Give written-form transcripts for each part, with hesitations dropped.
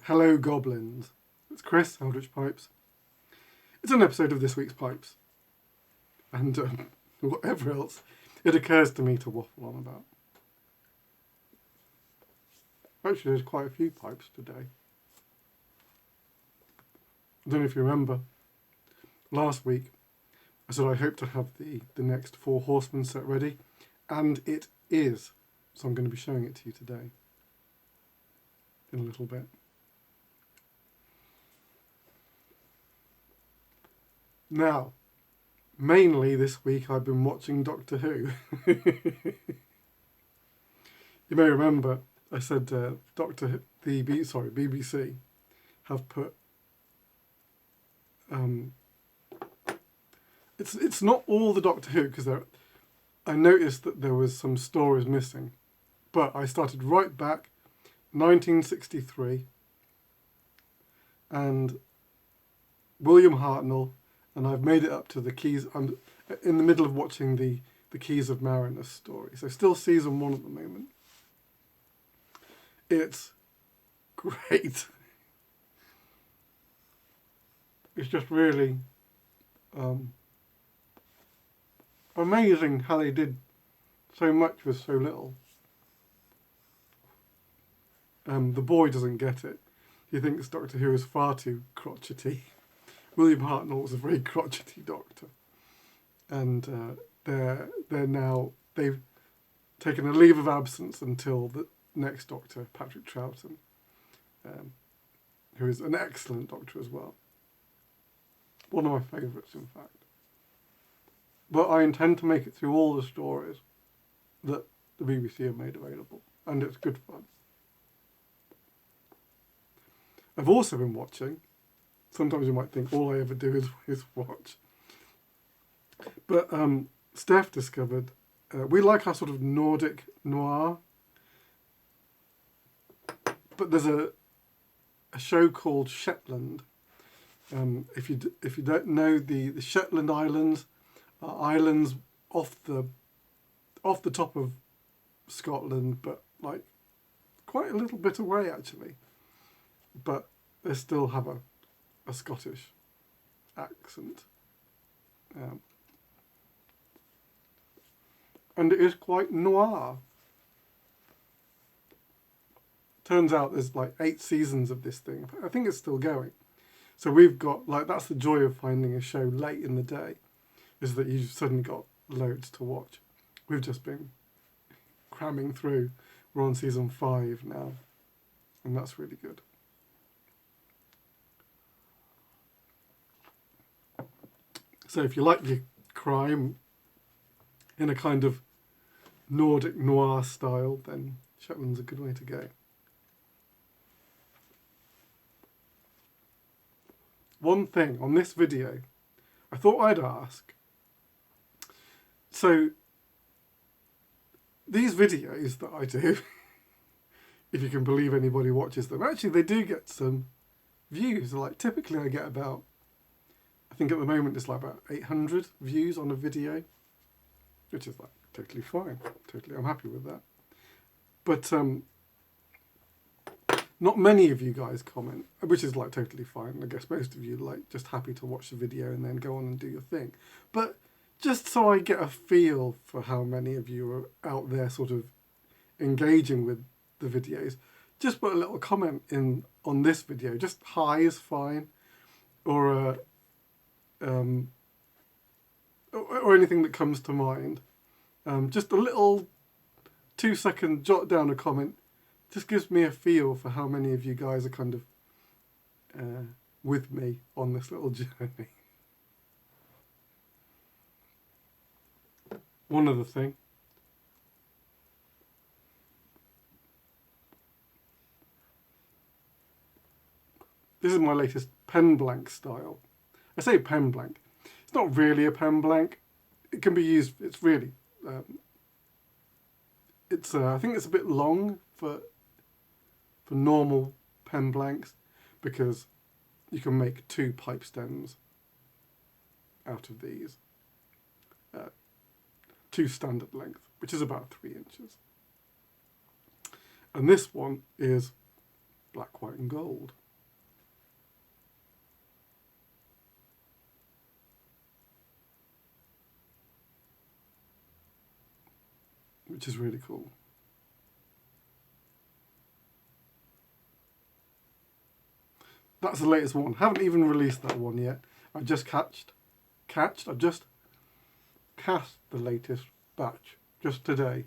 Hello goblins, it's Chris, Eldritch Pipes. It's an episode of this week's Pipes. And whatever else it occurs to me to waffle on about. Actually, there's quite a few pipes today. I don't know if you remember, last week I said I hope to have the next 4 horsemen set ready, and it is. So I'm going to be showing it to you today in a little bit. Now, mainly this week I've been watching Doctor Who. You may remember I said BBC have put it's not all the Doctor Who, because I noticed that there was some stories missing, but I started right back 1963 and William Hartnell, and I've made it up to the Keys. I'm in the middle of watching the Keys of Marinus story, so still season 1 at the moment. It's great. It's just really amazing how they did so much with so little. The boy doesn't get it. He thinks Doctor Who is far too crotchety. William Hartnell was a very crotchety doctor, and they've taken a leave of absence until the next Doctor, Patrick Troughton, who is an excellent Doctor as well. One of my favourites, in fact. But I intend to make it through all the stories that the BBC have made available, and it's good fun. I've also been watching. Sometimes you might think all I ever do is watch. But Steph discovered we like our sort of Nordic noir. But there's a show called Shetland. If you don't know, the Shetland Islands are islands off the top of Scotland, but like quite a little bit away actually. But they still have a Scottish accent. And it is quite noir. Turns out there's like 8 seasons of this thing. I think it's still going. So we've got, like, that's the joy of finding a show late in the day, is that you've suddenly got loads to watch. We've just been cramming through. We're on season 5 now, and that's really good. So if you like your crime in a kind of Nordic noir style, then Shetland's a good way to go. One thing on this video I thought I'd ask. So these videos that I do, if you can believe anybody watches them, actually they do get some views. Like typically I get about, I think at the moment it's like about 800 views on a video, which is like totally fine. I'm happy with that. But not many of you guys comment, which is like totally fine. I guess most of you like just happy to watch the video and then go on and do your thing. But just so I get a feel for how many of you are out there sort of engaging with the videos, just put a little comment in on this video. Just hi is fine, or anything that comes to mind. Just a little 2-second jot down a comment just gives me a feel for how many of you guys are kind of with me on this little journey. One other thing. This is my latest pen blank style. I say pen blank. It's not really a pen blank. It can be used, it's really, I think it's a bit long for normal pen blanks, because you can make 2 pipe stems out of these. 2 standard length, which is about 3 inches. And this one is black, white and gold. Which is really cool. That's the latest one. Haven't even released that one yet. I've just cast the latest batch just today.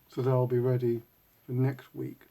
So they'll be ready for next week.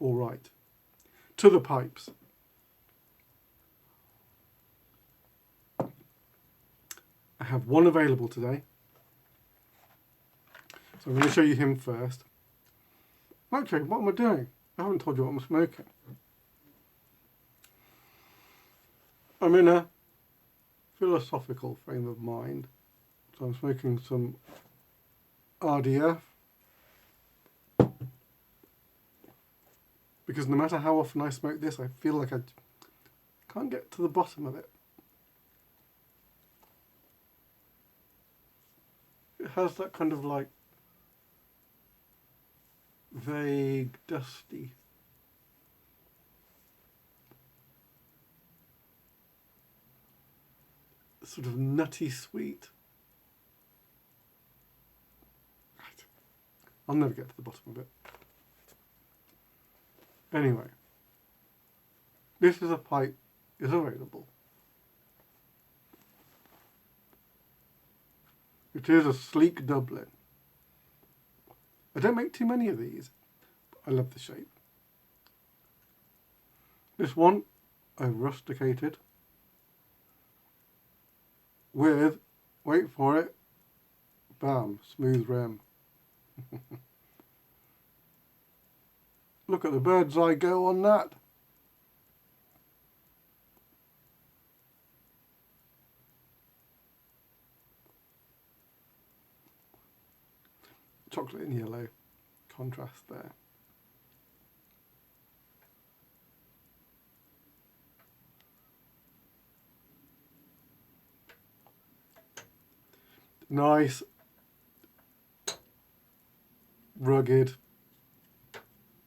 All right. To the pipes. I have one available today. So I'm going to show you him first. Actually, what am I doing? I haven't told you what I'm smoking. I'm in a philosophical frame of mind. So I'm smoking some RDF. Because no matter how often I smoke this, I feel like I can't get to the bottom of it. It has that kind of like vague, dusty sort of nutty sweet. Right. I'll never get to the bottom of it. Anyway, this is a pipe is available. It is a sleek Dublin. I don't make too many of these. I love the shape. This one I've rusticated with, wait for it, bam, smooth rim. Look at the bird's eye go on that. Chocolate and yellow contrast there. Nice, rugged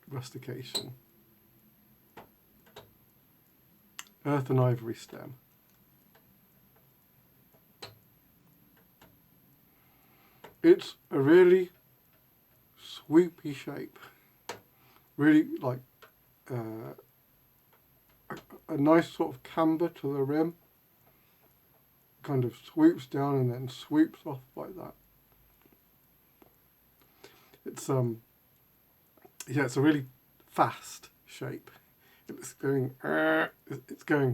rustication. Earth and ivory stem. It's a really swoopy shape. Really like a nice sort of camber to the rim. Kind of swoops down and then swoops off like that. It's yeah, it's a really fast shape. It's going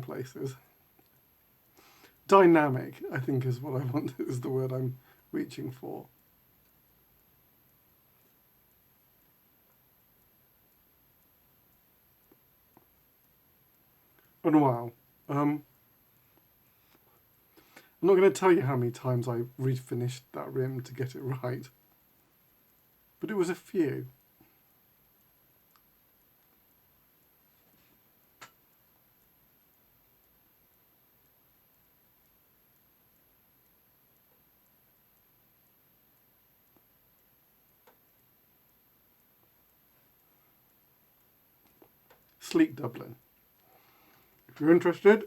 places. Dynamic, I think, is what I want. Is the word I'm reaching for. And wow, I'm not going to tell you how many times I refinished that rim to get it right, but it was a few. Sleek Dublin. If you're interested,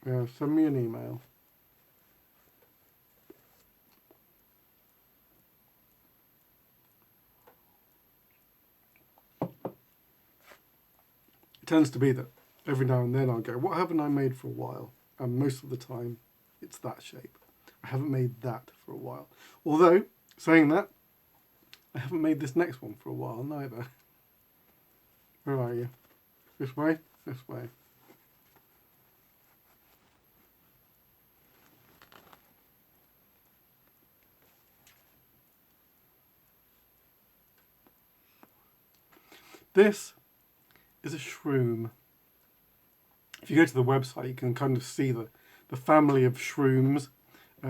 send me an email. It tends to be that every now and then I'll go, what haven't I made for a while? And most of the time, it's that shape. I haven't made that for a while. Although, saying that, I haven't made this next one for a while neither. Where are you? This way? This way. This is a shroom. If you go to the website, you can kind of see the family of shrooms.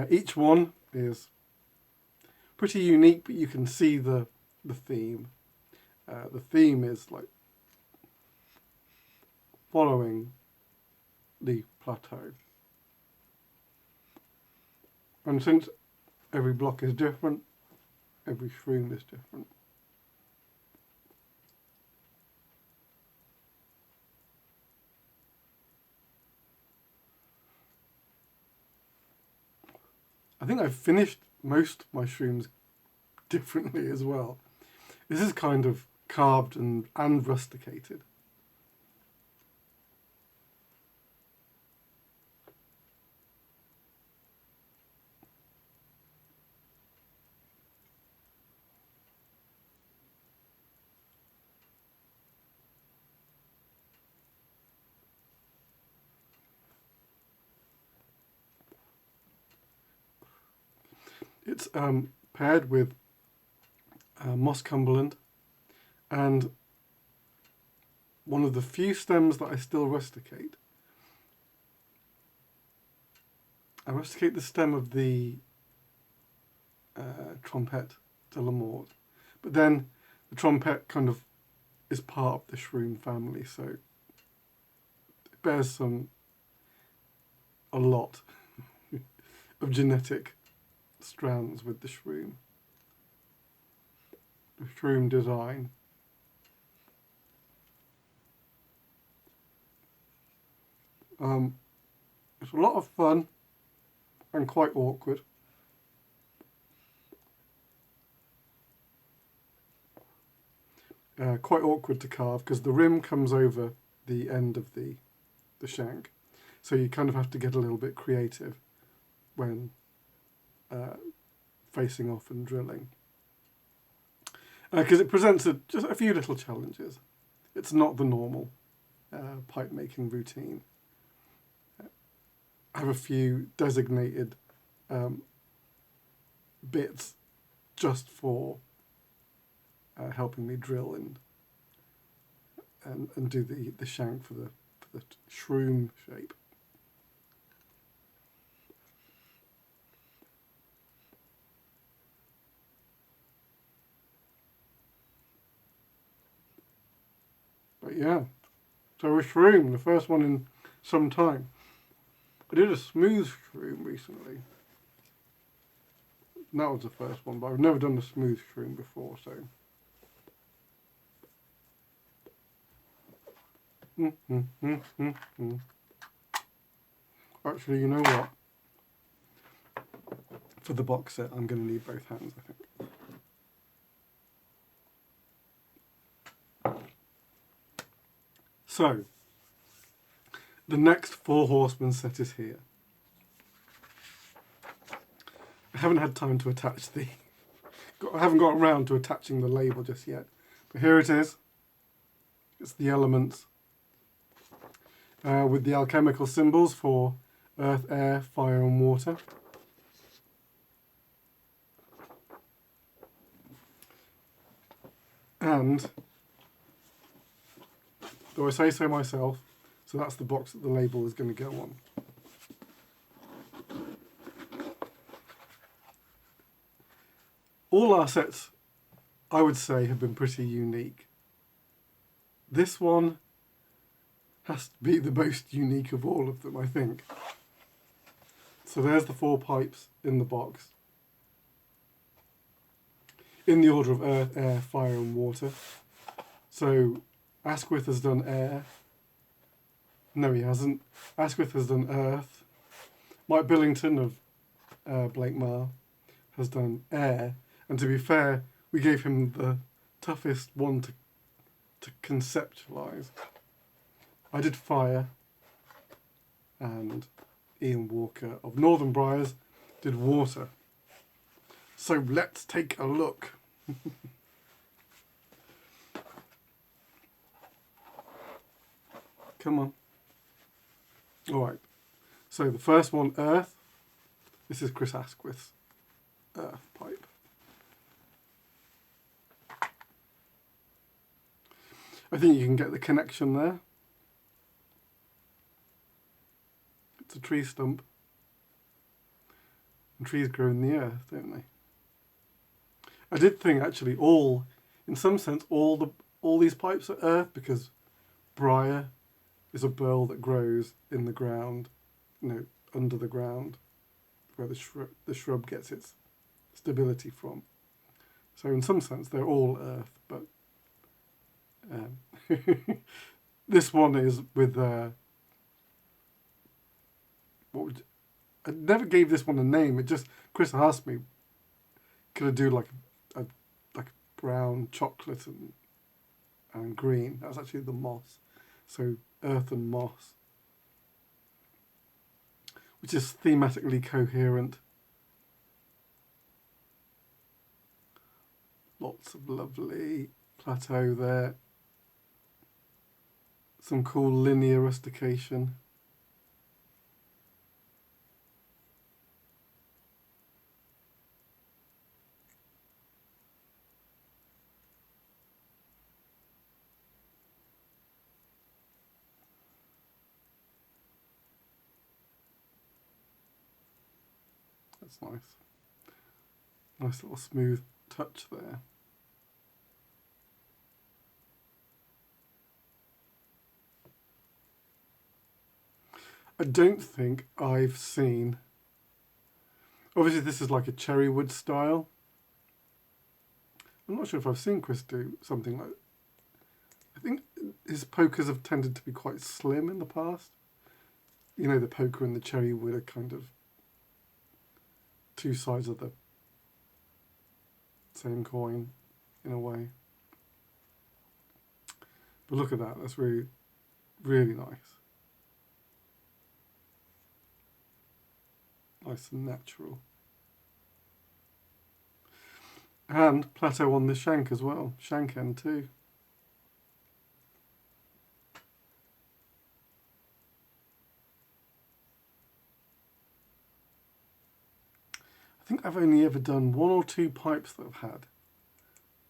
Each one is pretty unique, but you can see the theme. The theme is like following the plateau. And since Every block is different. Every shroom is different. I think I've finished most of my shrooms differently as well. This is kind of carved and rusticated. It's paired with moss cumberland, and one of the few stems that I still rusticate. I rusticate the stem of the trompette de la Mort, but then the trompette kind of is part of the shroom family, so it bears a lot of genetic strands with the shroom design. It's a lot of fun and quite awkward. Quite awkward to carve because the rim comes over the end of the shank, so you kind of have to get a little bit creative when facing off and drilling, because it presents just a few little challenges. It's not the normal pipe making routine. I have a few designated bits just for helping me drill and do the shank for the shroom shape. But yeah, so a shroom, the first one in some time. I did a smooth shroom recently. And that was the first one, but I've never done a smooth shroom before, so. Actually, you know what? For the box set, I'm going to need both hands, I think. So, the next Four Horsemen set is here. I haven't had time to attach I haven't got around to attaching the label just yet. But here it is. It's the elements with the alchemical symbols for earth, air, fire and water. And, though I say so myself, so that's the box that the label is going to go on. All our sets, I would say, have been pretty unique. This one has to be the most unique of all of them, I think. So there's the 4 pipes in the box, in the order of earth, air, fire and water. So Asquith has done air. No, he hasn't. Asquith has done earth. Mike Billington of Blake Marr has done air. And to be fair, we gave him the toughest one to conceptualise. I did fire, and Ian Walker of Northern Briars did water. So let's take a look. Come on. Alright, so the first one, earth. This is Chris Asquith's earth pipe. I think you can get the connection there. It's a tree stump. And trees grow in the earth, don't they? I did think actually in some sense, all these pipes are earth, because briar is a burl that grows in the ground, under the ground, where the shrub gets its stability from. So in some sense, they're all Earth, but this one is with I never gave this one a name. It just Chris asked me, could I do like a brown chocolate and green? That's actually the moss. So earth and moss, which is thematically coherent. Lots of lovely plateau there. Some cool linear rustication. That's nice. Nice little smooth touch there. I don't think I've seen... Obviously this is like a cherry wood style. I'm not sure if I've seen Chris do something like... I think his pokers have tended to be quite slim in the past. You know, the poker and the cherry wood are kind of two sides of the same coin in a way. But look at that, that's really, really nice. Nice and natural. And plateau on the shank as well, shank end too. I think I've only ever done 1 or 2 pipes that have had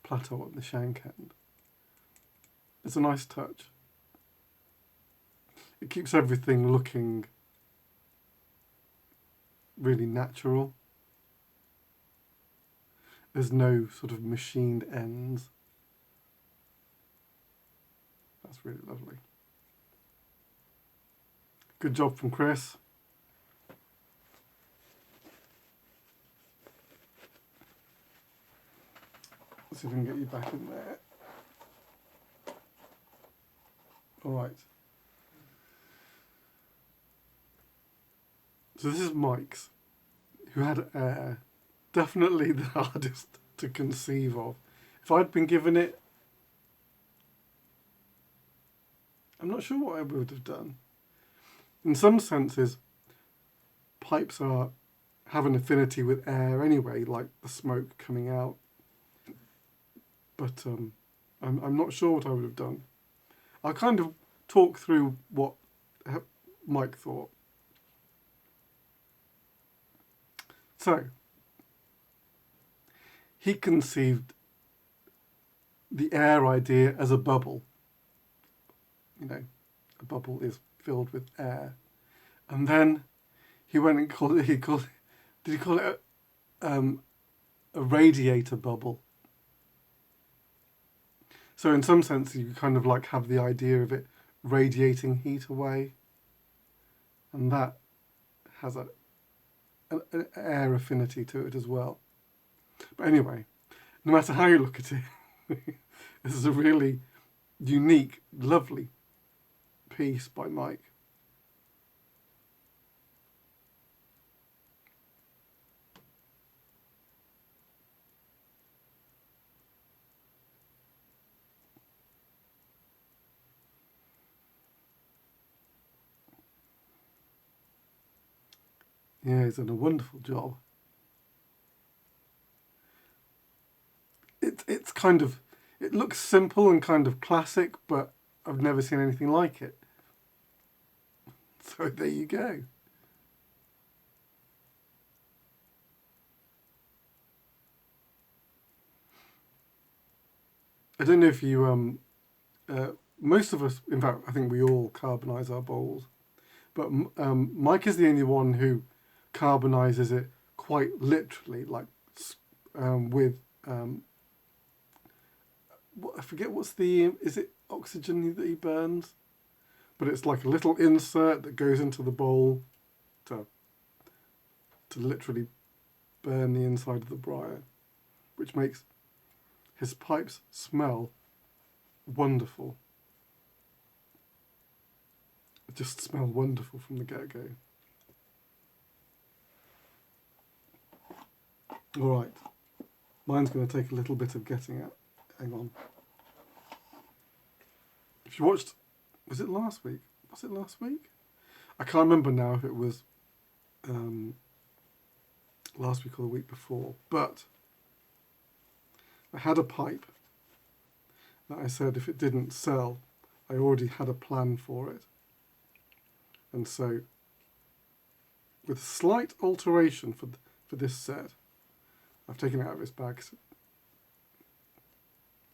plateau on the shank end. It's a nice touch. It keeps everything looking really natural. There's no sort of machined ends. That's really lovely. Good job from Chris. Let's see if we can get you back in there. All right. So this is Mike's, who had air. Definitely the hardest to conceive of. If I'd been given it, I'm not sure what I would have done. In some senses, pipes have an affinity with air anyway, like the smoke coming out. But I'm not sure what I would have done. I'll kind of talk through what Mike thought. So, he conceived the air idea as a bubble. You know, a bubble is filled with air. And then he went and called it, did he call it a radiator bubble? So in some sense, you kind of like have the idea of it radiating heat away. And that has an air affinity to it as well. But anyway, no matter how you look at it, this is a really unique, lovely piece by Mike. Yeah, he's done a wonderful job. It's kind of, it looks simple and kind of classic, but I've never seen anything like it. So there you go. I don't know if you, most of us, in fact, I think we all carbonise our bowls, but Mike is the only one who carbonises it quite literally, like with, I forget what's is it oxygen that he burns? But it's like a little insert that goes into the bowl to literally burn the inside of the briar, which makes his pipes smell wonderful. It just smell wonderful from the get-go. All right, mine's going to take a little bit of getting at. Hang on. If you watched, was it last week? Was it last week? I can't remember now if it was last week or the week before, but I had a pipe that I said if it didn't sell, I already had a plan for it. And so, with a slight alteration for this set, I've taken it out of its bag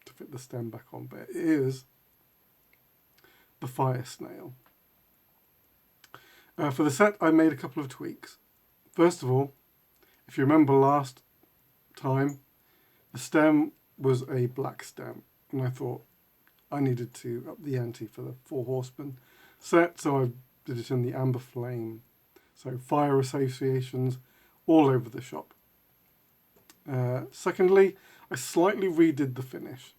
to fit the stem back on, but it is the fire snail. For the set, I made a couple of tweaks. First of all, if you remember last time, the stem was a black stem, and I thought I needed to up the ante for the 4 horsemen set, so I did it in the amber flame. So fire associations all over the shop. Secondly, I slightly redid the finish.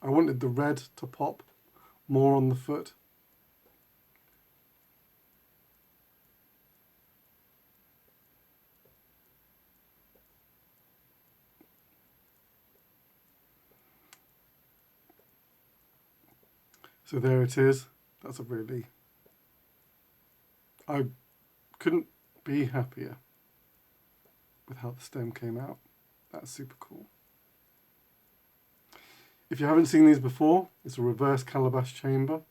I wanted the red to pop more on the foot. So there it is. That's a really... I couldn't be happier with how the stem came out. That's super cool. If you haven't seen these before, it's a reverse calabash chamber.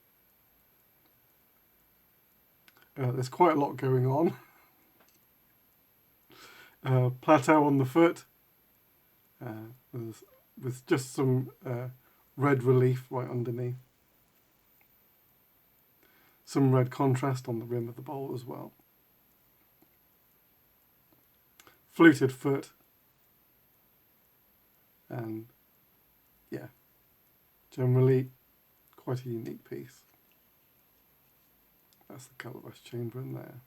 There's quite a lot going on. Plateau on the foot, with just some red relief right underneath. Some red contrast on the rim of the bowl as well. Fluted foot. And yeah, generally quite a unique piece. That's the calabash chamber in there.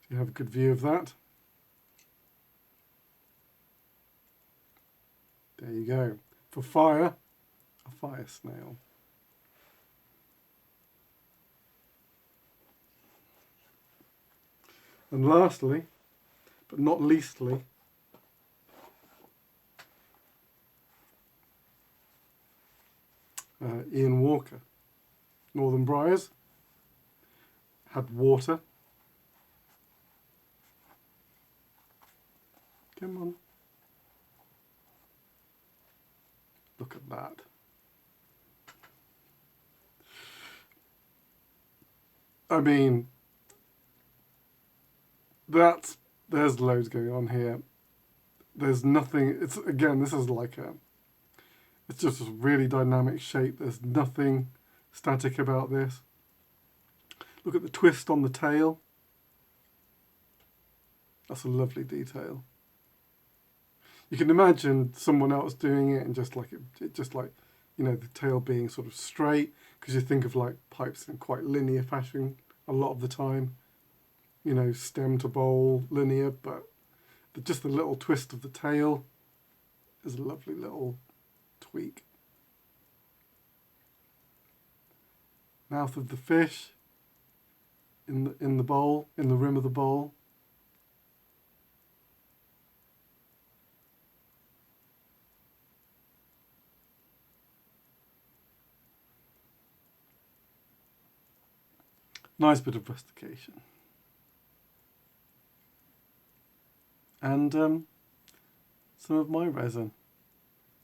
So you have a good view of that. There you go. For fire, a fire snail. And lastly, but not leastly, Ian Walker. Northern Briars had water. Come on. Look at that. I mean, there's loads going on here. There's nothing, it's again, this is like it's just a really dynamic shape. There's nothing static about this. Look at the twist on the tail. That's a lovely detail. You can imagine someone else doing it and just like you know, the tail being sort of straight, because you think of like pipes in quite linear fashion a lot of the time. You know, stem to bowl, linear, but just the little twist of the tail is a lovely little tweak. Mouth of the fish in the bowl, in the rim of the bowl. Nice bit of rustication. And some of my resin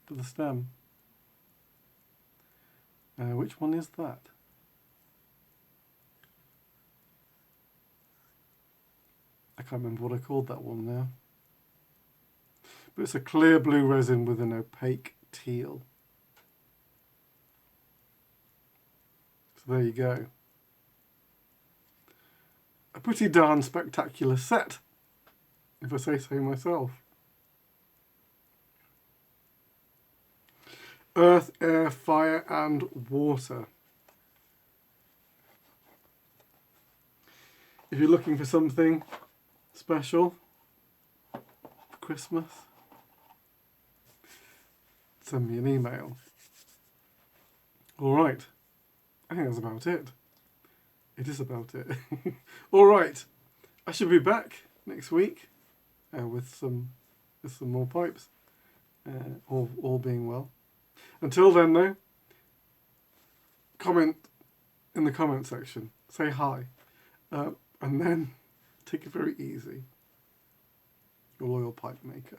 for the stem. Which one is that? I can't remember what I called that one now. But it's a clear blue resin with an opaque teal. So there you go. A pretty darn spectacular set, if I say so myself. Earth, air, fire and water. If you're looking for something special, Christmas, send me an email. All right. I think that's about it. It is about it. All right. I should be back next week with some more pipes, all being well. Until then, though, comment in the comment section. Say hi. And then take it very easy. Your loyal pipe maker.